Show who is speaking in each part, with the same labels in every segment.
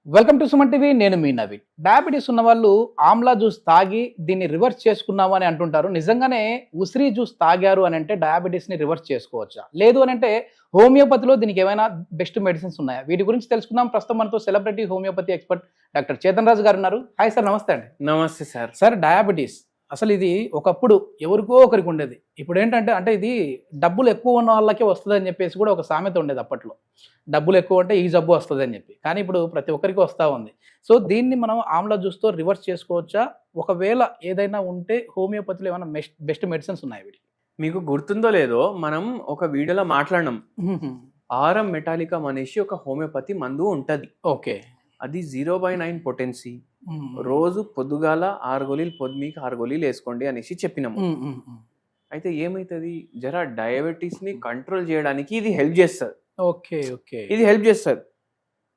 Speaker 1: Welcome to Suman TV. నేను మీ Naveen. Diabetes ఉన్న వాళ్ళు ఆమ్లా జ్యూస్ తాగి దీన్ని రివర్స్ చేసుకున్నాము అని అంటుంటారు. నిజంగానే ఉసిరి జ్యూస్ తాగారు అని అంటే డయాబెటీస్ ని రివర్స్ చేసుకోవచ్చా, లేదు అని అంటే హోమియోపతిలో దీనికి ఏమైనా బెస్ట్ మెడిసిన్స్ ఉన్నాయా? వీటి గురించి తెలుసుకుందాం. ప్రస్తుతం మనతో celebrity homeopathy expert doctor Chetan Raju గారు ఉన్నారు. హాయ్ సార్, నమస్తే అండి.
Speaker 2: నమస్తే సార్.
Speaker 1: సార్, డయాబెటీస్ అసలు ఇది ఒకప్పుడు ఎవరికో ఒకరికి ఉండేది. ఇప్పుడు ఏంటంటే ఇది డబ్బులు ఎక్కువ ఉన్న వాళ్ళకే వస్తుంది అని చెప్పేసి కూడా ఒక సామెత ఉండేది అప్పట్లో. డబ్బులు ఎక్కువ అంటే ఈ జబ్బు వస్తుంది అని చెప్పి. కానీ ఇప్పుడు ప్రతి ఒక్కరికి వస్తూ ఉంది. సో దీన్ని మనం ఆమ్లా జ్యూస్తో రివర్స్ చేసుకోవచ్చా? ఒకవేళ ఏదైనా ఉంటే హోమియోపతిలో ఏమైనా బెస్ట్ మెడిసిన్స్ ఉన్నాయి వీటికి?
Speaker 2: మీకు గుర్తుందో లేదో మనం ఒక వీడియోలో మాట్లాడినాం. ఆరం మెటాలికం అనేసి ఒక హోమియోపతి మందు ఉంటది.
Speaker 1: ఓకే.
Speaker 2: అది 0/9 పొటెన్సీ. రోజు పొద్దుగాల 6 గోళీలు, పొద్దుమీకి 6 గోళీలు వేసుకోండి అనేసి చెప్పినాము. అయితే ఏమైతుంది, జర డయాబెటీస్ ని కంట్రోల్ చేయడానికి ఇది హెల్ప్ చేస్తుంది.
Speaker 1: ఓకే ఓకే,
Speaker 2: ఇది హెల్ప్ చేస్తుంది.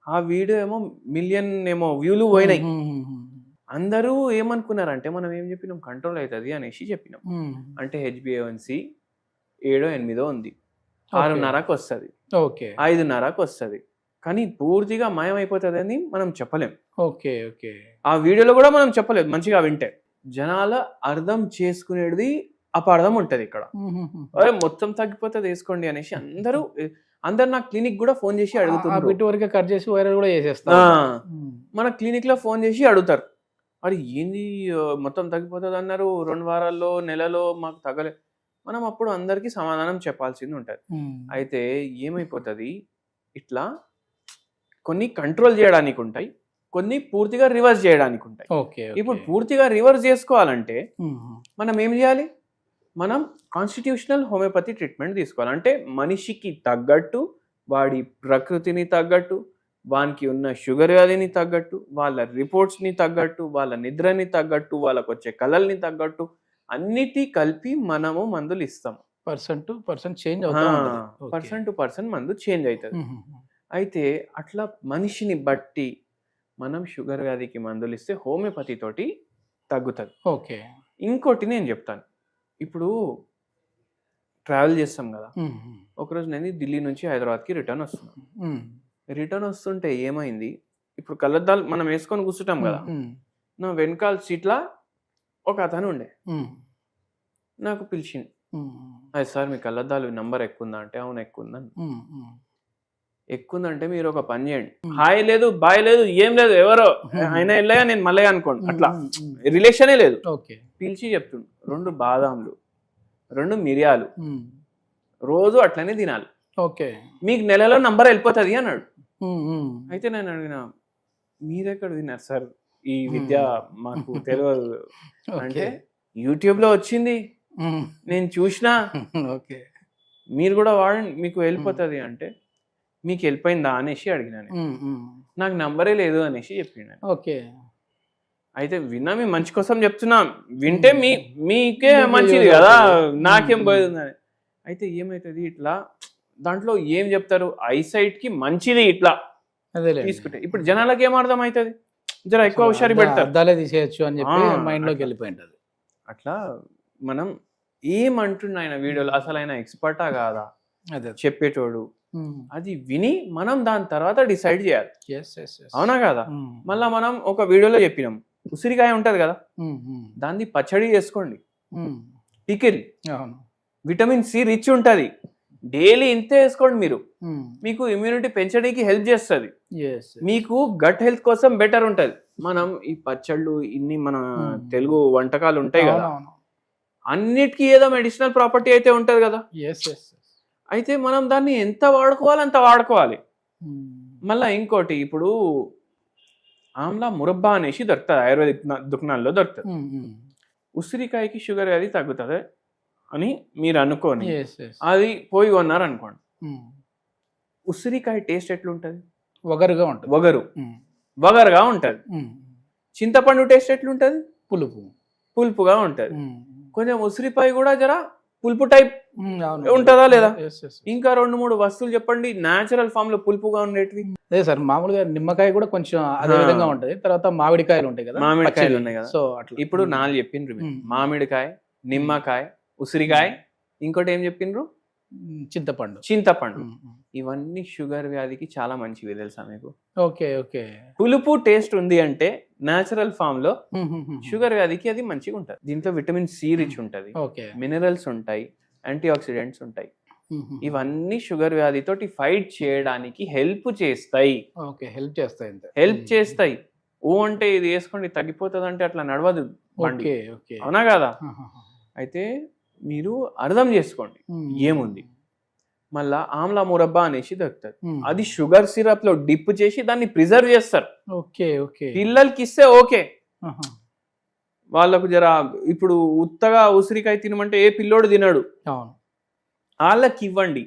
Speaker 2: ఆ వీడియో ఏమో మిలియన్ ఏమో వ్యూలు పోయినాయి. అందరూ ఏమనుకున్నారంటే మనం ఏం చెప్పినాం, కంట్రోల్ అవుతుంది అనేసి చెప్పినాం. అంటే HbA1c 7-8 ఉంది, 6:30కి వస్తుంది, 5:30కి వస్తుంది, కానీ పూర్తిగా మాయమైపోతుంది అని మనం చెప్పలేం.
Speaker 1: ఓకే ఓకే,
Speaker 2: ఆ వీడియోలో కూడా మనం చెప్పలేదు. మంచిగా వింటే జనాల అర్థం చేసుకునేది అపార్థం ఉంటది ఇక్కడ. అరే మొత్తం తగ్గిపోతుంది వేసుకోండి అనేసి అందరు నా క్లినిక్ కూడా ఫోన్ చేసి అడుగుతున్నారు.
Speaker 1: కట్ చేసి వైరల్ కూడా చేసేస్తా.
Speaker 2: మన క్లినిక్ లో ఫోన్ చేసి అడుగుతారు, అరే ఏంది మొత్తం తగ్గిపోతుంది అన్నారు, 2 వారాల్లో నెలలో మాకు తగ్గలే. మనం అప్పుడు అందరికి సమాధానం చెప్పాల్సింది ఉంటది. అయితే ఏమైపోతుంది, ఇట్లా కొన్ని కంట్రోల్ చేయడానికి ఉంటాయి, కొన్ని పూర్తిగా రివర్స్ చేయడానికి ఉంటాయి. ఇప్పుడు పూర్తిగా రివర్స్ చేసుకోవాలంటే మనం ఏం చేయాలి, మనం కాన్స్టిట్యూషనల్ హోమియోపతి ట్రీట్మెంట్ తీసుకోవాలి. అంటే మనిషికి తగ్గట్టు, వాడి ప్రకృతిని తగ్గట్టు, వానికి ఉన్న షుగర్ వ్యాధిని తగ్గట్టు, వాళ్ళ రిపోర్ట్స్ని తగ్గట్టు, వాళ్ళ నిద్రని తగ్గట్టు, వాళ్ళకు వచ్చే కళల్ని తగ్గట్టు అన్నిటి కలిపి మనము మందులు ఇస్తాం.
Speaker 1: పర్సన్ టు పర్సన్
Speaker 2: మందు చేంజ్ అవుతుంది. అయితే అట్లా మనిషిని బట్టి మనం షుగర్ వ్యాధికి మందులు ఇస్తే హోమియోపతి తోటి తగ్గుతుంది.
Speaker 1: ఓకే.
Speaker 2: ఇంకోటి నేను చెప్తాను, ఇప్పుడు ట్రావెల్ చేస్తాం కదా, ఒకరోజు నేను ఢిల్లీ నుంచి హైదరాబాద్కి రిటర్న్ వస్తున్నాను. రిటర్న్ వస్తుంటే ఏమైంది, ఇప్పుడు కళ్ళద్దాలు మనం వేసుకొని కూర్చుంటాం కదా, నా వెనకాల సీట్లా ఒక అతను ఉండే, నాకు పిలిచింది, అది సార్ మీ కళ్ళద్దాలు నంబర్ ఎక్కువందా అంటే, అవును ఎక్కువందని. ఎక్కువందంటే మీరు ఒక పని చేయండి, హాయ్ లేదు బాయ్ లేదు ఏం లేదు, ఎవరో ఆయన వెళ్ళగా నేను మళ్ళీ అనుకోండి, అట్లా రిలేషనే లేదు. పిలిచి చెప్తుండు, 2 బాదాంలు 2 మిరియాలు రోజు అట్లనే తినాలి, మీకు నెలలో నంబర్ వెళ్ళిపోతుంది అన్నాడు. అయితే నేను అడిగిన, మీరెక్కడ తిన్నారు సార్ ఈ విద్య, మాకు తెలియదు అంటే, యూట్యూబ్ లో వచ్చింది నేను చూసినా, మీరు కూడా వాడండి మీకు వెళ్ళిపోతుంది అంటే, మీకు వెళ్ళిపోయిందా అనేసి అడిగినాను. నాకు నంబరే లేదు అనేసి చెప్పిండు.
Speaker 1: ఓకే.
Speaker 2: అయితే విన్నా, మీ మంచి కోసం చెప్తున్నా, వింటే మీకే మంచిది కదా, నాకేం పోయిందని. అయితే ఏమైతుంది, ఇట్లా దాంట్లో ఏం చెప్తారు, ఐసైట్ కి మంచిది ఇట్లా తీసుకుంటే. ఇప్పుడు జనాలకి ఏం అర్థం అవుతుంది, జర ఎక్కువ హుషారు పెడతారు,
Speaker 1: తీసేయచ్చు అని చెప్పి మైండ్ లోకి వెళ్ళిపోయింటది.
Speaker 2: అట్లా మనం ఏమంటున్నా ఆయన వీడియోలో, అసలు ఆయన ఎక్స్పర్టా కాదా చెప్పేటోడు, అది విని మనం దాని తర్వాత డిసైడ్ చేయాలి. అవునా కదా? మళ్ళా మనం ఒక వీడియోలో చెప్పినాం, ఉసిరికాయ ఉంటది కదా, దాన్ని పచ్చడి చేసుకోండి, పికిల్, విటమిన్ సి రిచ్ ఉంటది, డైలీ ఇంతే వేసుకోండి మీరు, మీకు ఇమ్యూనిటీ పెంచడానికి హెల్ప్ చేస్తుంది, మీకు గట్ హెల్త్ కోసం బెటర్ ఉంటది. మనం ఈ పచ్చళ్ళు ఇన్ని మన తెలుగు వంటకాలు ఉంటాయి కదా, అన్నిటికీ ఏదో మెడిసినల్ ప్రాపర్టీ అయితే ఉంటది కదా. అయితే మనం దాన్ని ఎంత వాడుకోవాలి అంత వాడుకోవాలి. మళ్ళీ ఇంకోటి, ఇప్పుడు ఆమ్లా మురబ్బా అనేసి దొరుకుతుంది, ఆయుర్వేదిక్ దుకాణాల్లో దొరుకుతుంది. ఉసిరికాయకి షుగర్ అది తగ్గుతుంది అని మీరు అనుకోని అది పోయి కొన్నారు అనుకోండి, ఉసిరికాయ టేస్ట్ ఎట్లుంటది, వగరుగా ఉంటది. చింతపండు టేస్ట్ ఎట్లుంటది, పులుపుగా ఉంటది. కొంచెం ఉసిరికాయ కూడా జర పులుపు టైప్ ఉంటుందా లేదా? ఇంకా 2-3 వస్తువులు చెప్పండి న్యాచురల్ ఫామ్ లో పులుపుగా ఉండేటివి.
Speaker 1: అదే సార్, మామూలుగా నిమ్మకాయ కూడా కొంచెం అదే విధంగా ఉంటది. తర్వాత మామిడికాయలు ఉంటాయి కదా,
Speaker 2: మామిడికాయలు ఉన్నాయి కదా. సో అట్లా ఇప్పుడు 4 చెప్పిండ్రు, మామిడికాయ, నిమ్మకాయ, ఉసిరికాయ, ఇంకోటి ఏం చెప్పిండ్రు,
Speaker 1: చింతపండు.
Speaker 2: చింతపండు. ఇవన్నీ షుగర్ వ్యాధికి చాలా మంచివి తెలుసా మీకు?
Speaker 1: ఓకే. ఓకే.
Speaker 2: పులుపు టేస్ట్ ఉంది అంటే న్యాచురల్ ఫామ్ లో షుగర్ వ్యాధికి అది మంచిగా ఉంటుంది. దీంట్లో విటమిన్ సి రిచ్ ఉంటది,
Speaker 1: ఓకే.
Speaker 2: మినరల్స్ ఉంటాయి, యాంటీ ఆక్సిడెంట్స్ ఉంటాయి. ఇవన్నీ షుగర్ వ్యాధితోటి ఫైట్ చేయడానికి హెల్ప్ చేస్తాయి.
Speaker 1: ఓకే, హెల్ప్ చేస్తాయి.
Speaker 2: హెల్ప్ చేస్తాయి. ఓ అంటే ఇది వేసుకోండి తగ్గిపోతుంది అంటే అట్లా నడవదు బండి.
Speaker 1: ఓకే. ఓకే.
Speaker 2: అవునా కదా? అయితే మీరు అర్థం చేసుకోండి ఏముంది. మళ్ళా ఆమ్లా మురబ్బా అనేసి దొరుకుతుంది. అది షుగర్ సిరప్ లో డిప్ చేసి దాన్ని ప్రిజర్వ్ చేస్తారు.
Speaker 1: ఓకే. ఓకే.
Speaker 2: పిల్లలకి ఇస్తే ఓకే, వాళ్ళకు జర ఇప్పుడు ఉత్తగా ఉసిరికాయ తినమంటే ఏ పిల్లోడు తినడు. వాళ్ళకి ఇవ్వండి.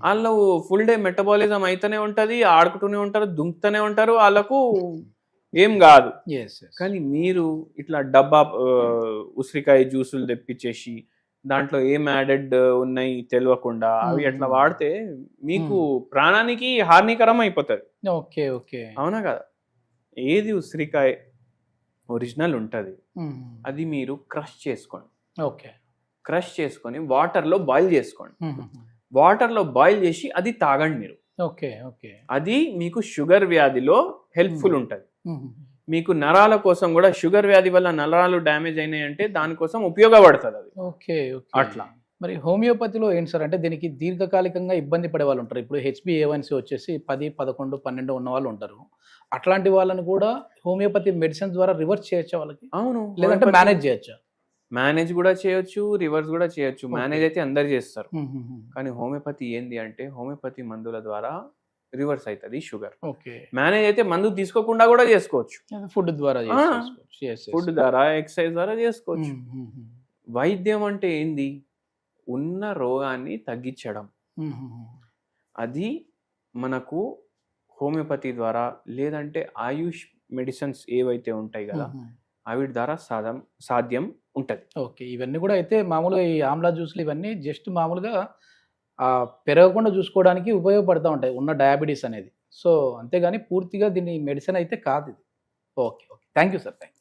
Speaker 2: వాళ్ళు ఫుల్ డే మెటబాలిజం అయితేనే ఉంటది, ఆడుకుంటూనే ఉంటారు, దుంకుతూనే ఉంటారు, వాళ్ళకు ఏం కాదు. కానీ మీరు ఇట్లా డబ్బా ఉసిరికాయ జ్యూసులు తెప్పించేసి దాంట్లో ఏం యాడెడ్ ఉన్నాయి తెలియకుండా అవి అట్లా వాడితే మీకు ప్రాణానికి హానికరం అయిపోతుంది.
Speaker 1: ఓకే. ఓకే.
Speaker 2: అవునా కదా? ఏది ఉసిరికాయ ఒరిజినల్ ఉంటుంది అది మీరు క్రష్ చేసుకోండి.
Speaker 1: ఓకే.
Speaker 2: క్రష్ చేసుకొని వాటర్లో బాయిల్ చేసుకోండి. వాటర్లో బాయిల్ చేసి అది తాగండి మీరు.
Speaker 1: ఓకే. ఓకే.
Speaker 2: అది మీకు షుగర్ వ్యాధిలో హెల్ప్ఫుల్ ఉంటుంది. మీకు నరాల కోసం కూడా షుగర్ వ్యాధి వల్ల నరాలు డ్యామేజ్ అయినాయి అంటే దానికోసం ఉపయోగపడుతుంది అది.
Speaker 1: ఓకే.
Speaker 2: అట్లా.
Speaker 1: మరి హోమియోపతిలో ఏంటి సార్ అంటే దీనికి దీర్ఘకాలికంగా ఇబ్బంది పడే వాళ్ళు ఉంటారు. ఇప్పుడు HbA1c వచ్చేసి 10, 11, 12 ఉన్న వాళ్ళు ఉంటారు. అట్లాంటి వాళ్ళని కూడా హోమియోపతి మెడిసిన్ ద్వారా రివర్స్ చేయొచ్చా వాళ్ళకి?
Speaker 2: అవును.
Speaker 1: లేదంటే మేనేజ్ చేయొచ్చా?
Speaker 2: మేనేజ్ కూడా చేయొచ్చు, రివర్స్ కూడా చేయొచ్చు. మేనేజ్ అయితే అందరు చేస్తారు. కానీ హోమియోపతి ఏంది అంటే హోమియోపతి మందుల ద్వారా రివర్స్ అవుతుంది షుగర్.
Speaker 1: ఓకే.
Speaker 2: మేనేజ్ అయితే మందు తీసుకోకుండా కూడా చేసుకోవచ్చు.
Speaker 1: ఫుడ్ ద్వారా,
Speaker 2: ఫుడ్ ద్వారా, ఎక్సర్సైజ్ ద్వారా చేసుకోవచ్చు. వైద్యం అంటే ఏంది? ఉన్న రోగాన్ని తగ్గించడం. అది మనకు హోమియోపతి ద్వారా లేదంటే ఆయుష్ మెడిసిన్స్ ఏవైతే ఉంటాయి కదా అవిటి ద్వారా సాధ్యం ఉంటది.
Speaker 1: ఓకే. ఇవన్నీ కూడా అయితే మామూలుగా ఈ ఆమ్లా జ్యూస్లు ఇవన్నీ జస్ట్ మామూలుగా పెరగకుండా చూసుకోవడానికి ఉపయోగపడుతూ ఉంటాయి ఉన్న డయాబెటీస్ అనేది. సో అంతేగాని పూర్తిగా దీన్ని మెడిసిన్ అయితే కాదు ఇది. Okay. Okay. Thank you sir. Thank you.